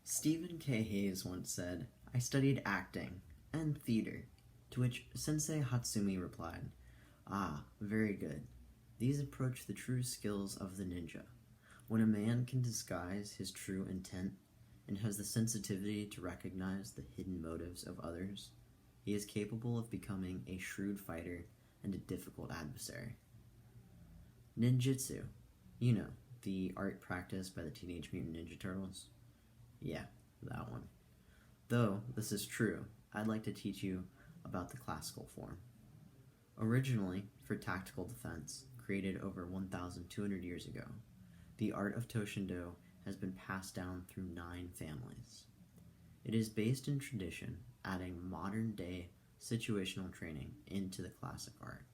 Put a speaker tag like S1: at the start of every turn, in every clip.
S1: Stephen K. Hayes once said, "I studied acting and theater," to which Sensei Hatsumi replied, "Ah, very good. These approach the true skills of the ninja. When a man can disguise his true intent and has the sensitivity to recognize the hidden motives of others, he is capable of becoming a shrewd fighter and a difficult adversary." Ninjitsu, you know, the art practiced by the Teenage Mutant Ninja Turtles. Yeah, that one. Though this is true, I'd like to teach you about the classical form. Originally for tactical defense, created over 1,200 years ago, the art of Toshindo has been passed down through 9 families. It is based in tradition, adding modern-day situational training into the classic art.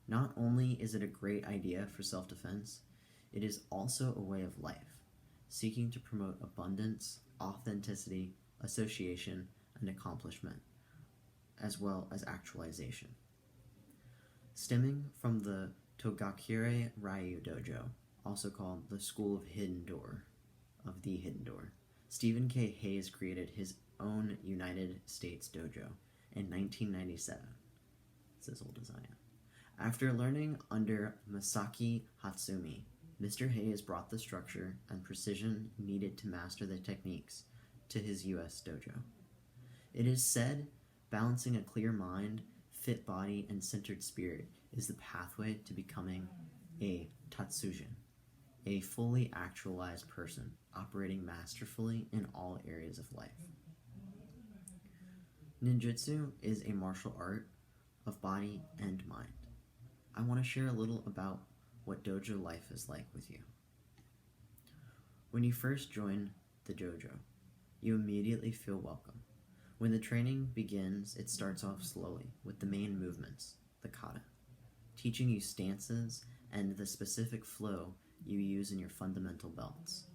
S1: Not only is it a great idea for self-defense, it is also a way of life, seeking to promote abundance, authenticity, association, and accomplishment, as well as actualization. Stemming from the Togakure Ryu Dojo, also called the School of Hidden Door, Stephen K. Hayes created his own United States dojo in 1997. It's as old as I am. After learning under Masaki Hatsumi, Mr. Hayes brought the structure and precision needed to master the techniques to his U.S. dojo. It is said balancing a clear mind, fit body, and centered spirit is the pathway to becoming a tatsujin, a fully actualized person operating masterfully in all areas of life. Ninjitsu is a martial art of body and mind. I want to share a little about what dojo life is like with you. When you first join the dojo, you immediately feel welcome. When the training begins, it starts off slowly with the main movements, the kata, teaching you stances and the specific flow you use in your fundamental belts.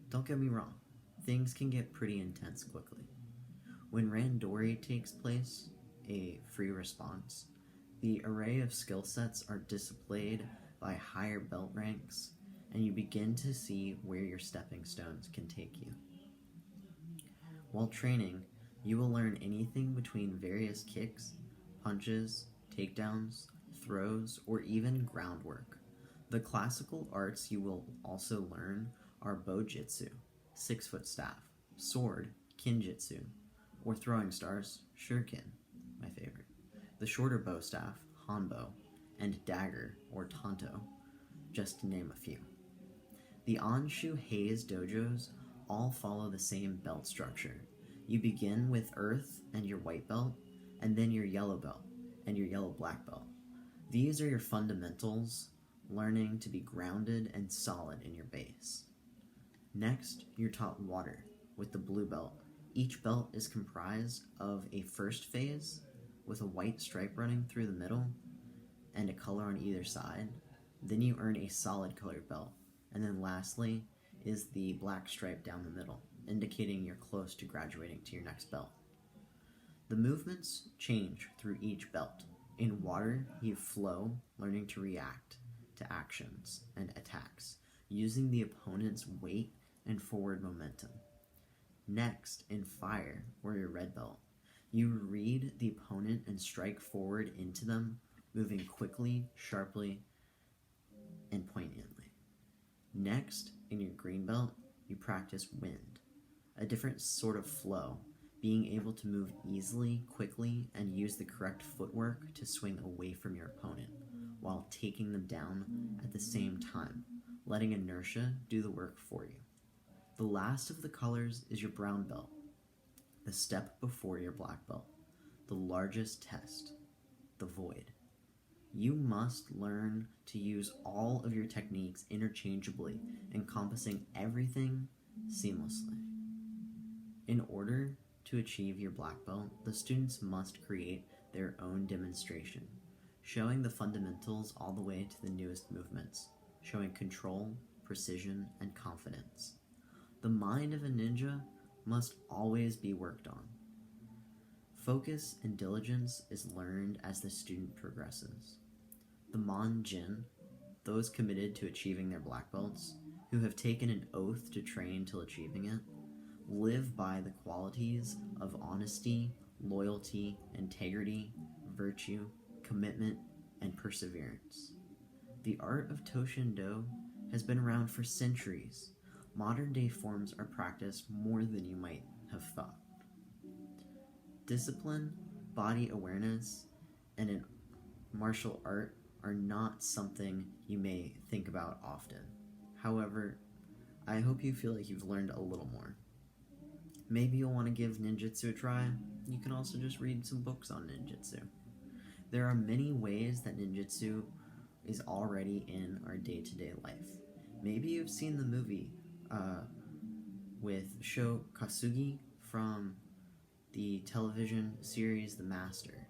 S1: Don't get me wrong, things can get pretty intense quickly. When randori takes place, a free response, the array of skill sets are displayed by higher belt ranks, and you begin to see where your stepping stones can take you. While training, you will learn anything between various kicks, punches, takedowns, throws, or even groundwork. The classical arts you will also learn are bojitsu, 6-foot staff, sword, kinjitsu, or throwing stars, shuriken, my favorite, the shorter bow staff, hanbo, and dagger, or tanto, just to name a few. The Anshu Hayes dojos all follow the same belt structure. You begin with earth and your white belt, and then your yellow belt and your yellow-black belt. These are your fundamentals, learning to be grounded and solid in your base. Next, you're taught water with the blue belt. Each belt is comprised of a first phase with a white stripe running through the middle and a color on either side. Then you earn a solid colored belt, and then lastly is the black stripe down the middle, indicating you're close to graduating to your next belt. The movements change through each belt. In water, you flow, learning to react to actions and attacks, using the opponent's weight and forward momentum. Next, in fire, or your red belt, you read the opponent and strike forward into them, moving quickly, sharply, and poignantly. Next, in your green belt, you practice wind, a different sort of flow, being able to move easily, quickly, and use the correct footwork to swing away from your opponent, while taking them down at the same time, letting inertia do the work for you. The last of the colors is your brown belt, the step before your black belt, the largest test, the void. You must learn to use all of your techniques interchangeably, encompassing everything seamlessly. In order to achieve your black belt, the students must create their own demonstration, showing the fundamentals all the way to the newest movements, showing control, precision, and confidence. The mind of a ninja must always be worked on. Focus and diligence is learned as the student progresses. The Mon-jin, those committed to achieving their black belts, who have taken an oath to train till achieving it, live by the qualities of honesty, loyalty, integrity, virtue, commitment, and perseverance. The art of Toshindo has been around for centuries. Modern day forms are practiced more than you might have thought. Discipline, body awareness, and an martial art are not something you may think about often. However, I hope you feel like you've learned a little more. Maybe you'll want to give Ninjitsu a try. You can also just read some books on Ninjitsu. There are many ways that Ninjitsu is already in our day-to-day life. Maybe you've seen the movie with Sho Kasugi from the television series The Master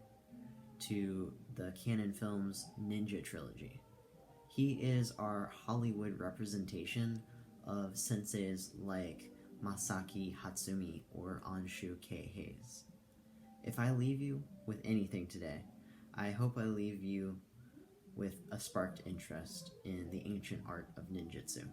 S1: to the Canon Films Ninja Trilogy. He is our Hollywood representation of senseis like Masaki Hatsumi or Anshu K. Hayes. If I leave you with anything today, I hope I leave you with a sparked interest in the ancient art of ninjutsu.